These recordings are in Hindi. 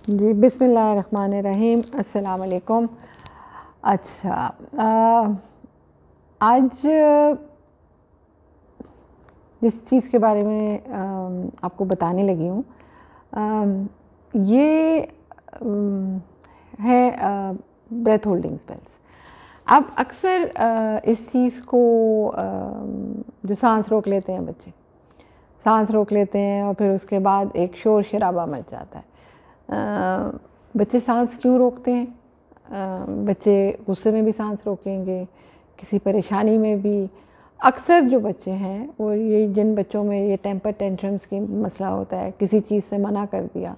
जी, बिस्मिल्लाहिर्रहमानिर्रहीम, अस्सलाम वालेकुम। अच्छा, आज जिस चीज़ के बारे में आपको बताने लगी हूँ, ये है ब्रेथ होल्डिंग स्पेल्स। अब अक्सर इस चीज़ को जो सांस रोक लेते हैं बच्चे, सांस रोक लेते हैं और फिर उसके बाद एक शोर शराबा मच जाता है। बच्चे सांस क्यों रोकते हैं? बच्चे गुस्से में भी सांस रोकेंगे, किसी परेशानी में भी। अक्सर जो बच्चे हैं वो जिन बच्चों में ये टेम्पर टेंट्रम्स की मसला होता है, किसी चीज़ से मना कर दिया,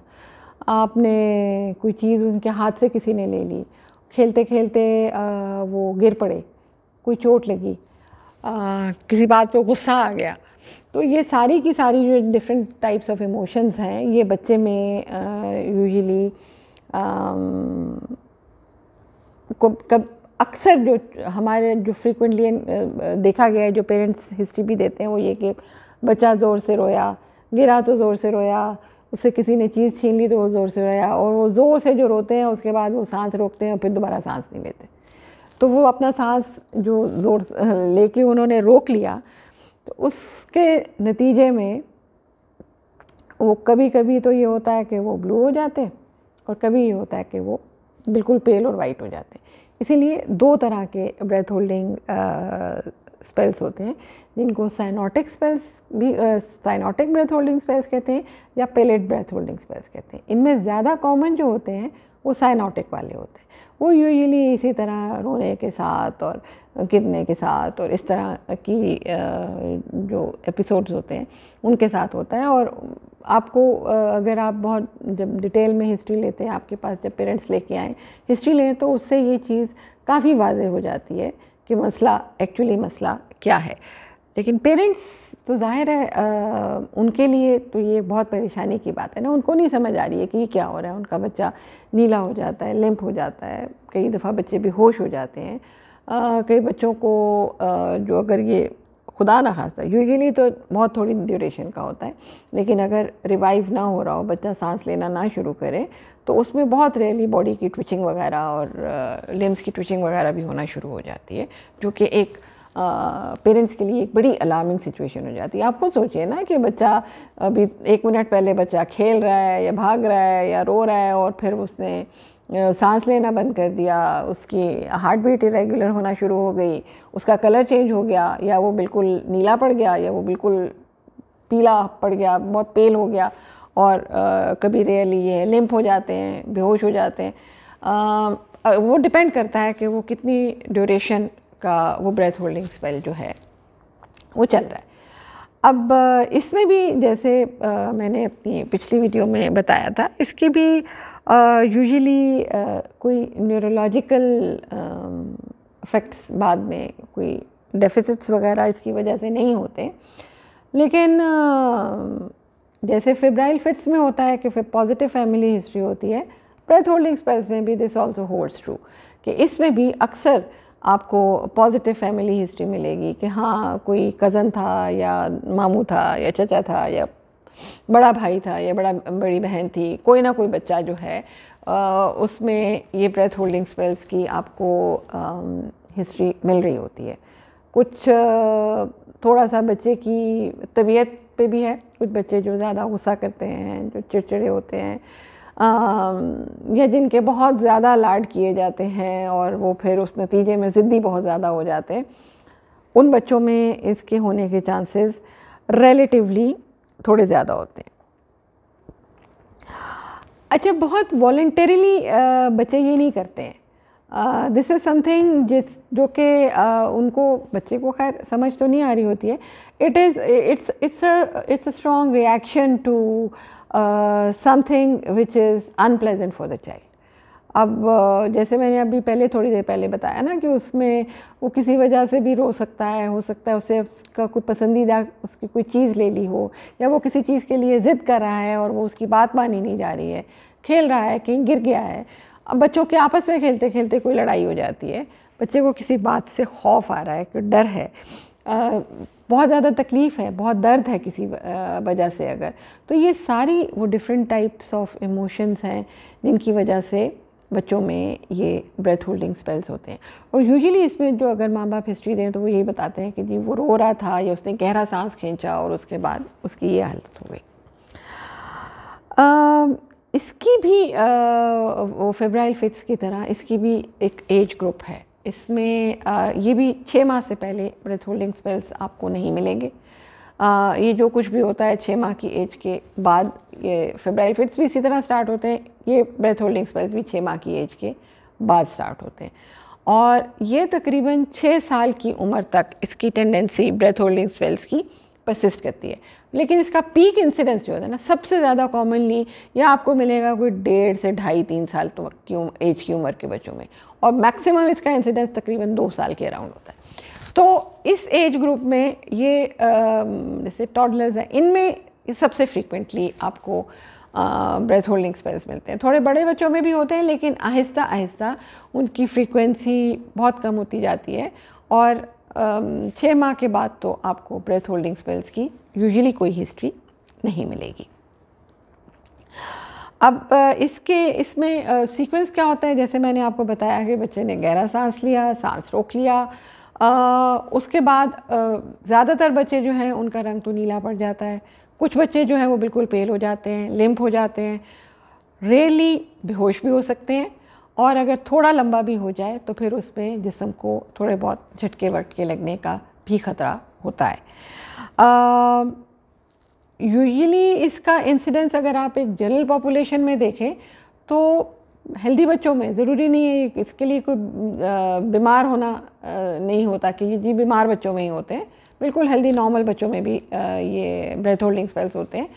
आपने कोई चीज़ उनके हाथ से किसी ने ले ली, खेलते खेलते वो गिर पड़े, कोई चोट लगी, किसी बात पे गुस्सा आ गया, तो ये सारी की सारी जो डिफरेंट टाइप्स ऑफ इमोशंस हैं, ये बच्चे में यूजुअली अक्सर जो हमारे जो फ्रीक्वेंटली देखा गया है, जो पेरेंट्स हिस्ट्री भी देते हैं, वो ये कि बच्चा ज़ोर से रोया, गिरा तो ज़ोर से रोया, उससे किसी ने चीज़ छीन ली तो वो ज़ोर से रोया, और वो ज़ोर से जो रोते हैं उसके बाद वो सांस रोकते हैं और फिर दोबारा सांस नहीं लेते। तो वो अपना सांस जो ज़ोर लेके उन्होंने रोक लिया, तो उसके नतीजे में वो कभी कभी तो ये होता है कि वो ब्लू हो जाते हैं और कभी ये होता है कि वो बिल्कुल पेल और वाइट हो जाते हैं। इसीलिए दो तरह के ब्रेथ होल्डिंग स्पेल्स होते हैं, जिनको साइनोटिक स्पेल्स भी साइनोटिक ब्रेथ होल्डिंग स्पेल्स कहते हैं या पेलेट ब्रेथ होल्डिंग स्पेल्स कहते हैं। इनमें ज़्यादा कॉमन जो होते हैं वो साइनोटिक वाले होते हैं। वो यूजुअली इसी तरह रोने के साथ और गिरने के साथ और इस तरह की जो एपिसोड्स होते हैं उनके साथ होता है। और आपको अगर आप बहुत जब डिटेल में हिस्ट्री लेते हैं, आपके पास जब पेरेंट्स लेके आए हिस्ट्री लें, तो उससे ये चीज़ काफ़ी वाज़ेह हो जाती है कि मसला एक्चुअली मसला क्या है। लेकिन पेरेंट्स तो ज़ाहिर है उनके लिए तो ये बहुत परेशानी की बात है ना, उनको नहीं समझ आ रही है कि ये क्या हो रहा है। उनका बच्चा नीला हो जाता है, लिम्प हो जाता है, कई दफ़ा बच्चे बेहोश हो जाते हैं। कई बच्चों को जो अगर ये खुदा ना खास्ता, यूजुअली तो बहुत थोड़ी ड्यूरेशन का होता है, लेकिन अगर रिवाइव ना हो रहा हो, बच्चा सांस लेना ना शुरू करे, तो उसमें बहुत रेयरली बॉडी की ट्विचिंग वगैरह और लिम्स की ट्विचिंग वगैरह भी होना शुरू हो जाती है, जो कि एक पेरेंट्स के लिए एक बड़ी अलार्मिंग सिचुएशन हो जाती है। आप खुद सोचिए ना कि बच्चा अभी 1 मिनट पहले बच्चा खेल रहा है या भाग रहा है या रो रहा है और फिर उसने सांस लेना बंद कर दिया, उसकी हार्ट बीट इरेगुलर होना शुरू हो गई, उसका कलर चेंज हो गया, या वो बिल्कुल नीला पड़ गया या वो बिल्कुल पीला पड़ गया, बहुत पेल हो गया, और कभी रेयरली ये लिम्प हो जाते हैं, बेहोश हो जाते हैं। वो डिपेंड करता है कि वो कितनी ड्यूरेशन का वो ब्रेथ होल्डिंग स्पेल जो है वो चल रहा है। अब इसमें भी जैसे मैंने अपनी पिछली वीडियो में बताया था, इसके भी यूजुअली कोई न्यूरोलॉजिकल इफ़ेक्ट्स बाद में कोई डेफिसिट्स वगैरह इसकी वजह से नहीं होते, लेकिन जैसे फेब्राइल फिट्स में होता है कि फिर पॉजिटिव फैमिली हिस्ट्री होती है, ब्रेथ होल्डिंग स्पेल्स में भी दिस ऑल्सो होल्ड्स ट्रू कि इसमें भी अक्सर आपको पॉजिटिव फैमिली हिस्ट्री मिलेगी कि हाँ, कोई कज़न था या मामू था या चचा था या बड़ा भाई था या बड़ी बहन थी, कोई ना कोई बच्चा जो है उसमें ये ब्रेथ होल्डिंग स्पेल्स की आपको हिस्ट्री मिल रही होती है। कुछ थोड़ा सा बच्चे की तबीयत पे भी है, कुछ बच्चे जो ज़्यादा गुस्सा करते हैं, जो चिड़चिड़े होते हैं, या जिनके बहुत ज़्यादा लाड किए जाते हैं और वो फिर उस नतीजे में ज़िद्दी बहुत ज़्यादा हो जाते हैं, उन बच्चों में इसके होने के चांसेस रिलेटिवली थोड़े ज़्यादा होते हैं। अच्छा, बहुत वॉलंटरीली बच्चे ये नहीं करते हैं। दिस इज़ समथिंग जो कि उनको बच्चे को खैर समझ तो नहीं आ रही होती है। It's a strong reaction to something which is unpleasant for the child. अब जैसे मैंने अभी पहले थोड़ी देर पहले बताया ना कि उसमें वो किसी वजह से भी रो सकता है, हो सकता है उससे उसका कोई पसंदीदा उसकी कोई चीज़ ले ली हो, या वो किसी चीज़ के लिए ज़िद कर रहा है और वो उसकी बात मानी नहीं जा रही है, खेल रहा है, कहीं गिर गया है। अब बच्चों के आपस में खेलते खेलते कोई लड़ाई हो जाती है, बच्चे को किसी बात से खौफ आ रहा है, कोई डर है, बहुत ज़्यादा तकलीफ़ है, बहुत दर्द है किसी वजह से अगर, तो ये सारी वो डिफरेंट टाइप्स ऑफ इमोशंस हैं जिनकी वजह से बच्चों में ये ब्रेथ होल्डिंग स्पेल्स होते हैं। और यूजुअली इसमें जो अगर माँ बाप हिस्ट्री दें तो वो यही बताते हैं कि जी वो रो रहा था या उसने गहरा सांस खींचा और उसके बाद उसकी ये हालत हो गई। इसकी भी वो फेब्राइल फिट्स की तरह इसकी भी एक एज ग्रुप है। इसमें ये भी 6 माह से पहले ब्रेथ होल्डिंग स्पेल्स आपको नहीं मिलेंगे। ये जो कुछ भी होता है 6 माह की एज के बाद, ये फेब्राइल फिट्स भी इसी तरह स्टार्ट होते हैं, ये ब्रेथ होल्डिंग स्पेल्स भी 6 माह की एज के बाद स्टार्ट होते हैं। और ये तकरीबन 6 साल की उम्र तक इसकी टेंडेंसी ब्रेथ होल्डिंग स्पेल्स की परसिस्ट करती है। लेकिन इसका पीक इंसिडेंस जो होता है ना, सबसे ज़्यादा कॉमनली या आपको मिलेगा कोई 1.5 से 2.5-3 साल की एज की उम्र के बच्चों में, और मैक्सिमम इसका इंसिडेंस तकरीबन 2 साल के अराउंड होता है। तो इस एज ग्रुप में ये जैसे टॉडलर्स हैं, इनमें सबसे फ्रीक्वेंटली आपको ब्रेथ होल्डिंग स्पेल्स मिलते हैं। थोड़े बड़े बच्चों में भी होते हैं, लेकिन आहिस्ता आहिस्ता उनकी फ्रीक्वेंसी बहुत कम होती जाती है, और 6 माह के बाद तो आपको ब्रेथ होल्डिंग स्पेल्स की यूजुअली कोई हिस्ट्री नहीं मिलेगी। अब इसमें सीक्वेंस क्या होता है, जैसे मैंने आपको बताया कि बच्चे ने गहरा सांस लिया, सांस रोक लिया, उसके बाद ज़्यादातर बच्चे जो हैं उनका रंग तो नीला पड़ जाता है, कुछ बच्चे जो हैं वो बिल्कुल पेल हो जाते हैं, लिम्प हो जाते हैं, रेयरली बेहोश भी हो सकते हैं, और अगर थोड़ा लंबा भी हो जाए तो फिर उसमें जिस्म को थोड़े बहुत झटके वटके लगने का भी ख़तरा होता है। यूजुअली इसका इंसिडेंस अगर आप एक जनरल पॉपुलेशन में देखें तो हेल्दी बच्चों में, ज़रूरी नहीं है इसके लिए कोई बीमार होना नहीं होता कि ये जी बीमार बच्चों में ही होते हैं, बिल्कुल हेल्दी नॉर्मल बच्चों में भी ये ब्रेथ होल्डिंग स्पेल्स होते हैं।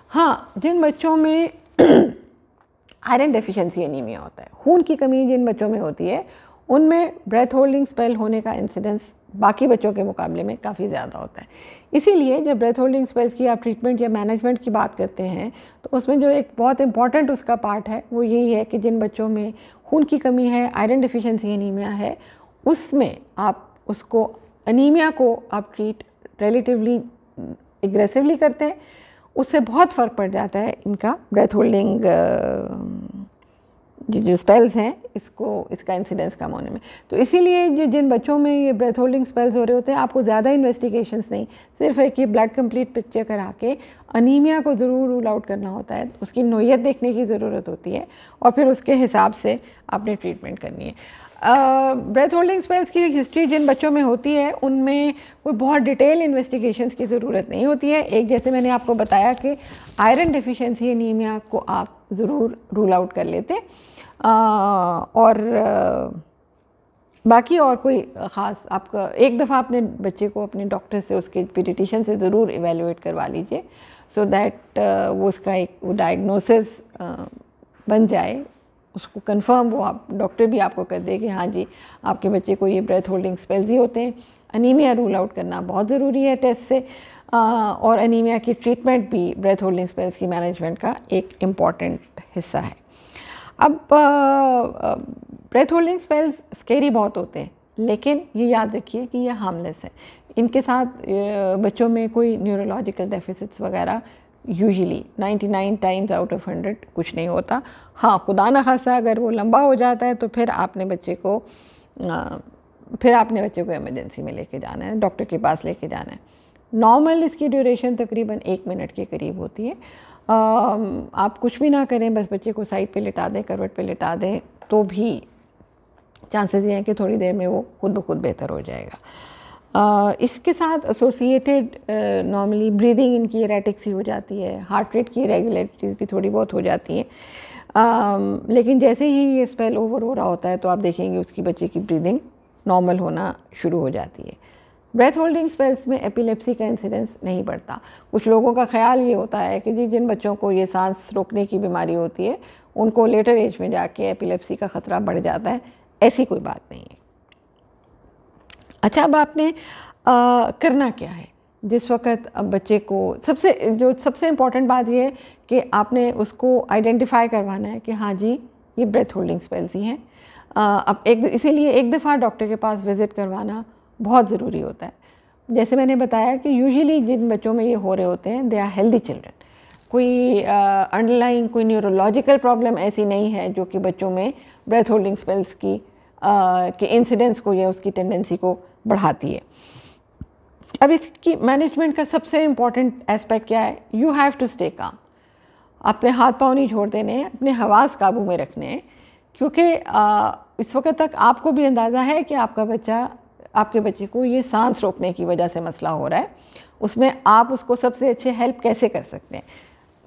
हाँ, जिन बच्चों में आयरन डेफिशिएंसी एनीमिया होता है, खून की कमी जिन बच्चों में होती है, उनमें ब्रेथ होल्डिंग स्पेल होने का इंसिडेंस बाकी बच्चों के मुकाबले में काफ़ी ज़्यादा होता है। इसीलिए जब ब्रेथ होल्डिंग स्पेल्स की आप ट्रीटमेंट या मैनेजमेंट की बात करते हैं तो उसमें जो एक बहुत इंपॉर्टेंट उसका पार्ट है वो यही है कि जिन बच्चों में खून की कमी है, आयरन डेफिशिएंसी एनीमिया है, उसमें आप उसको एनीमिया को आप ट्रीट रिलेटिवली एग्रेसिवली करते हैं, उससे बहुत फ़र्क पड़ जाता है इनका ब्रेथ होल्डिंग जो स्पेल्स हैं इसका इंसिडेंस कम होने में। तो इसीलिए जिन बच्चों में ये ब्रेथ होल्डिंग स्पेल्स हो रहे होते हैं, आपको ज़्यादा इन्वेस्टिगेशंस नहीं, सिर्फ एक ये ब्लड कंप्लीट पिक्चर करा के अनीमिया को ज़रूर रूल आउट करना होता है, उसकी नोयत देखने की ज़रूरत होती है, और फिर उसके हिसाब से आपने ट्रीटमेंट करनी है। ब्रेथ होल्डिंग स्पेल्स की हिस्ट्री जिन बच्चों में होती है उनमें कोई बहुत डिटेल इन्वेस्टिगेशंस की ज़रूरत नहीं होती है। एक जैसे मैंने आपको बताया कि आयरन डेफिशिएंसी एनीमिया को आप ज़रूर रूल आउट कर लेते, और बाकी और कोई ख़ास आपका एक दफ़ा अपने बच्चे को अपने डॉक्टर से, उसके पीडियाट्रिशियन से ज़रूर इवेलुएट करवा लीजिए, सो दैट वो उसका एक वो डायग्नोसिस बन जाए, उसको कंफर्म वो आप डॉक्टर भी आपको कर दे कि हाँ जी आपके बच्चे को ये ब्रेथ होल्डिंग स्पेल्स ही होते हैं। अनीमिया रूल आउट करना बहुत ज़रूरी है टेस्ट से, और अनीमिया की ट्रीटमेंट भी ब्रेथ होल्डिंग स्पेल्स की मैनेजमेंट का एक इम्पॉर्टेंट हिस्सा है। अब ब्रेथ होल्डिंग स्पेल्स स्केरी बहुत होते हैं, लेकिन ये याद रखिए कि ये हार्मलेस है। इनके साथ बच्चों में कोई न्यूरोलॉजिकल डेफिसिट्स वगैरह यूजुअली 99 टाइम्स आउट ऑफ 100 कुछ नहीं होता। हाँ, खुदा न खासा अगर वो लंबा हो जाता है तो फिर आपने बच्चे को इमरजेंसी में लेके जाना है, डॉक्टर के पास लेके जाना है। नॉर्मल इसकी ड्यूरेशन तकरीबन 1 मिनट के करीब होती है। आप कुछ भी ना करें, बस बच्चे को साइड पे लिटा दें, करवट पे लिटा दें, तो भी चांसेस ये हैं कि थोड़ी देर में वो खुद ब खुद बेहतर हो जाएगा। इसके साथ एसोसिएटेड नॉर्मली ब्रीदिंग इनकी एरेटिक सी हो जाती है, हार्ट रेट की इरेगुलरिटीज़ भी थोड़ी बहुत हो जाती हैं, लेकिन जैसे ही ये स्पेल ओवर हो रहा होता है तो आप देखेंगे उसकी बच्चे की ब्रीदिंग नॉर्मल होना शुरू हो जाती है। ब्रेथ होल्डिंग स्पेल्स में एपिलेप्सी का इंसिडेंस नहीं बढ़ता। कुछ लोगों का ख्याल ये होता है कि जी जिन बच्चों को ये सांस रोकने की बीमारी होती है उनको लेटर एज में जाके एपिलेप्सी का ख़तरा बढ़ जाता है, ऐसी कोई बात नहीं है। अच्छा, अब आपने करना क्या है जिस वक्त अब बच्चे को सबसे इम्पॉर्टेंट बात यह है कि आपने उसको आइडेंटिफाई करवाना है कि हाँ जी ये ब्रेथ होल्डिंग स्पेल्स ही हैं। अब इसीलिए एक दफ़ा डॉक्टर के पास विज़िट करवाना बहुत ज़रूरी होता है। जैसे मैंने बताया कि यूजुअली जिन बच्चों में ये हो रहे होते हैं दे आर हेल्दी चिल्ड्रन, कोई अंडरलाइंग कोई न्यूरोलॉजिकल प्रॉब्लम ऐसी नहीं है जो कि बच्चों में ब्रेथ होल्डिंग स्पेल्स की के इंसिडेंस को या उसकी टेंडेंसी को बढ़ाती है। अब इसकी मैनेजमेंट का सबसे इम्पॉर्टेंट एस्पेक्ट क्या है? You have to stay calm. अपने हाथ पाँव नहीं छोड़ देने हैं, अपने हवास काबू में रखने हैं, क्योंकि इस वक्त तक आपको भी अंदाज़ा है कि आपके बच्चे को ये सांस रोकने की वजह से मसला हो रहा है। उसमें आप उसको सबसे अच्छे हेल्प कैसे कर सकते हैं?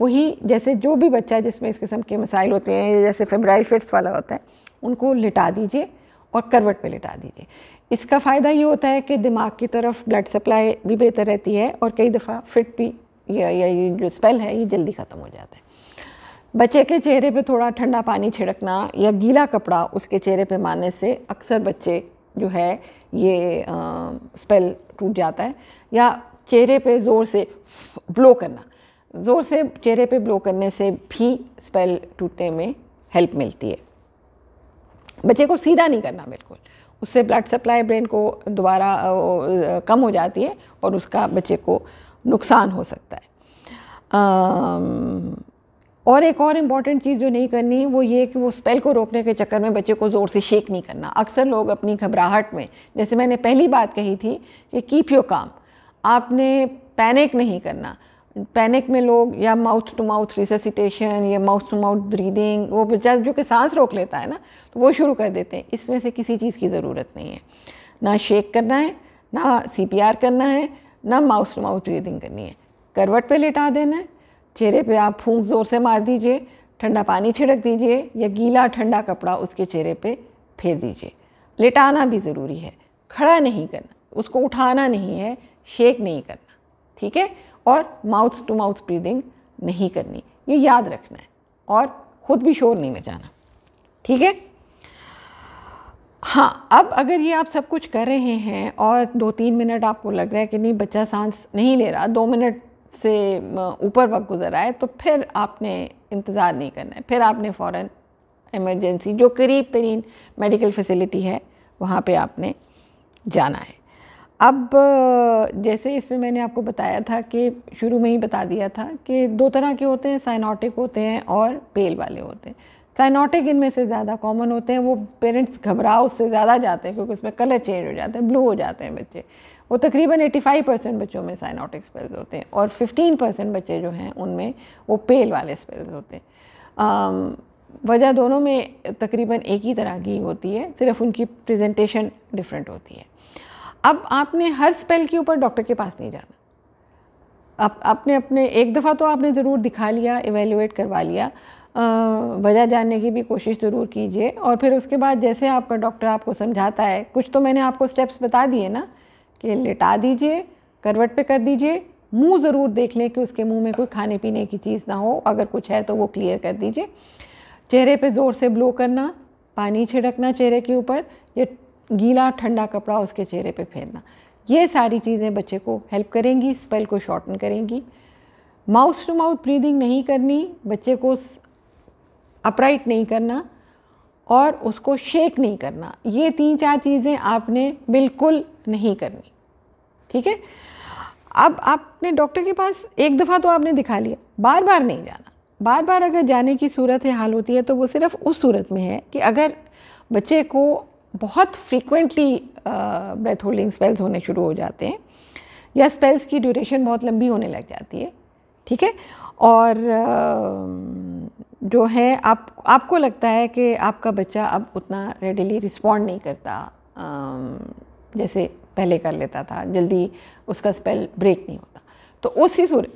वही जैसे जो भी बच्चा जिसमें इस किस्म के मसाइल होते हैं, जैसे फेब्राइल फिट्स वाला होता है, उनको लिटा दीजिए और करवट पे लिटा दीजिए। इसका फ़ायदा ये होता है कि दिमाग की तरफ ब्लड सप्लाई भी बेहतर रहती है और कई दफ़ा फिट भी या ये जो स्पेल है ये जल्दी ख़त्म हो जाता है। बच्चे के चेहरे पे थोड़ा ठंडा पानी छिड़कना या गीला कपड़ा उसके चेहरे पे मारने से अक्सर बच्चे जो है ये स्पेल टूट जाता है। या चेहरे पे ज़ोर से ब्लो करना, ज़ोर से चेहरे पे ब्लो करने से भी स्पेल टूटने में हेल्प मिलती है। बच्चे को सीधा नहीं करना बिल्कुल, उससे ब्लड सप्लाई ब्रेन को दोबारा कम हो जाती है और उसका बच्चे को नुकसान हो सकता है। और एक और इम्पॉर्टेंट चीज़ जो नहीं करनी वो ये कि वो स्पेल को रोकने के चक्कर में बच्चे को ज़ोर से शेक नहीं करना। अक्सर लोग अपनी घबराहट में, जैसे मैंने पहली बात कही थी कि कीप योर काम, आपने पैनिक नहीं करना। पैनिक में लोग या माउथ टू माउथ रिससिटेशन या माउथ टू माउथ ब्रीदिंग, वो बच्चा जो कि सांस रोक लेता है ना, तो वो शुरू कर देते हैं। इसमें से किसी चीज़ की ज़रूरत नहीं है, ना शेक करना है, ना CPR करना है, ना माउथ टू माउथ ब्रीदिंग करनी है। करवट पे लिटा देना है, चेहरे पे आप फूंक ज़ोर से मार दीजिए, ठंडा पानी छिड़क दीजिए या गीला ठंडा कपड़ा उसके चेहरे पे फेर दीजिए। लिटाना भी ज़रूरी है, खड़ा नहीं करना, उसको उठाना नहीं है, शेक नहीं करना, ठीक है? और माउथ टू माउथ ब्रीदिंग नहीं करनी, ये याद रखना है, और ख़ुद भी शोर नहीं मचाना, ठीक है? हाँ, अब अगर ये आप सब कुछ कर रहे हैं और 2-3 मिनट आपको लग रहा है कि नहीं बच्चा सांस नहीं ले रहा, 2 मिनट से ऊपर वक्त गुजर आए, तो फिर आपने इंतज़ार नहीं करना है, फिर आपने फ़ौरन इमरजेंसी जो करीब तरीन मेडिकल फैसिलिटी है वहाँ पे आपने जाना है। अब जैसे इसमें मैंने आपको बताया था कि शुरू में ही बता दिया था कि 2 तरह के होते हैं, साइनोटिक होते हैं और पेल वाले होते हैं। साइनोटिक इनमें से ज़्यादा कॉमन होते हैं, वो पेरेंट्स घबराओ उससे ज़्यादा जाते हैं क्योंकि उसमें कलर चेंज हो जाते हैं, ब्लू हो जाते हैं बच्चे। वो तकरीबन 85% बच्चों में साइनोटिक स्पेल्स होते हैं और 15% बच्चे जो हैं उनमें वो पेल वाले स्पेल्स होते हैं। वजह दोनों में तकरीबन एक ही तरह की होती है, सिर्फ उनकी प्रेजेंटेशन डिफरेंट होती है। अब आपने हर स्पेल के ऊपर डॉक्टर के पास नहीं जाना। आपने अपने एक दफ़ा तो आपने ज़रूर दिखा लिया, इवेल्युएट करवा लिया, वजह जानने की भी कोशिश ज़रूर कीजिए, और फिर उसके बाद जैसे आपका डॉक्टर आपको समझाता है, कुछ तो मैंने आपको स्टेप्स बता दिए ना कि लिटा दीजिए, करवट पे कर दीजिए, मुंह ज़रूर देख लें कि उसके मुंह में कोई खाने पीने की चीज़ ना हो, अगर कुछ है तो वो क्लियर कर दीजिए। चेहरे पे ज़ोर से ब्लो करना, पानी छिड़कना चेहरे के ऊपर, या गीला ठंडा कपड़ा उसके चेहरे पे फेरना, ये सारी चीज़ें बच्चे को हेल्प करेंगी, स्पेल को शॉर्टन करेंगी। माउथ टू माउथ ब्रीदिंग नहीं करनी, बच्चे को अपराइट नहीं करना और उसको शेक नहीं करना, ये 3-4 चीज़ें आपने बिल्कुल नहीं करनी, ठीक है? अब आपने डॉक्टर के पास एक दफ़ा तो आपने दिखा लिया, बार बार नहीं जाना। बार बार अगर जाने की सूरत हाल होती है तो वो सिर्फ उस सूरत में है कि अगर बच्चे को बहुत फ्रीक्वेंटली ब्रेथ होल्डिंग स्पेल्स होने शुरू हो जाते हैं या स्पेल्स की ड्यूरेशन बहुत लंबी होने लग जाती है, ठीक है? और जो है आपको लगता है कि आपका बच्चा अब उतना रेडिली रिस्पॉन्ड नहीं करता जैसे पहले कर लेता था, जल्दी उसका स्पेल ब्रेक नहीं होता, तो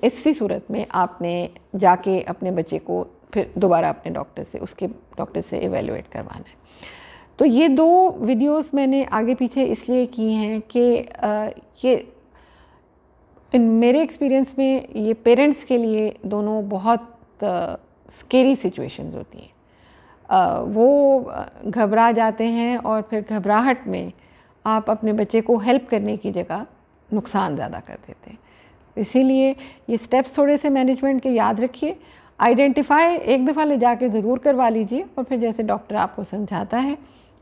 इसी सूरत में आपने जाके अपने बच्चे को फिर दोबारा अपने उसके डॉक्टर से इवेल्युएट करवाना है। तो ये 2 वीडियोस मैंने आगे पीछे इसलिए की हैं कि ये मेरे एक्सपीरियंस में ये पेरेंट्स के लिए दोनों बहुत स्केरी सिचुएशंस होती हैं। वो घबरा जाते हैं और फिर घबराहट में आप अपने बच्चे को हेल्प करने की जगह नुकसान ज़्यादा कर देते हैं। इसीलिए ये स्टेप्स थोड़े से मैनेजमेंट के याद रखिए, आइडेंटिफाई एक दफ़ा ले जाके ज़रूर करवा लीजिए और फिर जैसे डॉक्टर आपको समझाता है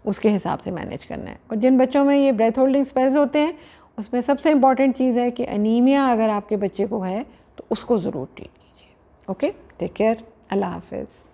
उसके हिसाब से मैनेज करना है। और जिन बच्चों में ये ब्रेथ होल्डिंग स्पेल्स होते हैं उसमें सबसे इम्पॉर्टेंट चीज़ है कि अनीमिया अगर आपके बच्चे को है तो उसको ज़रूर ट्रीट कीजिए। ओके, टेक केयर, अल्लाह हाफिज़।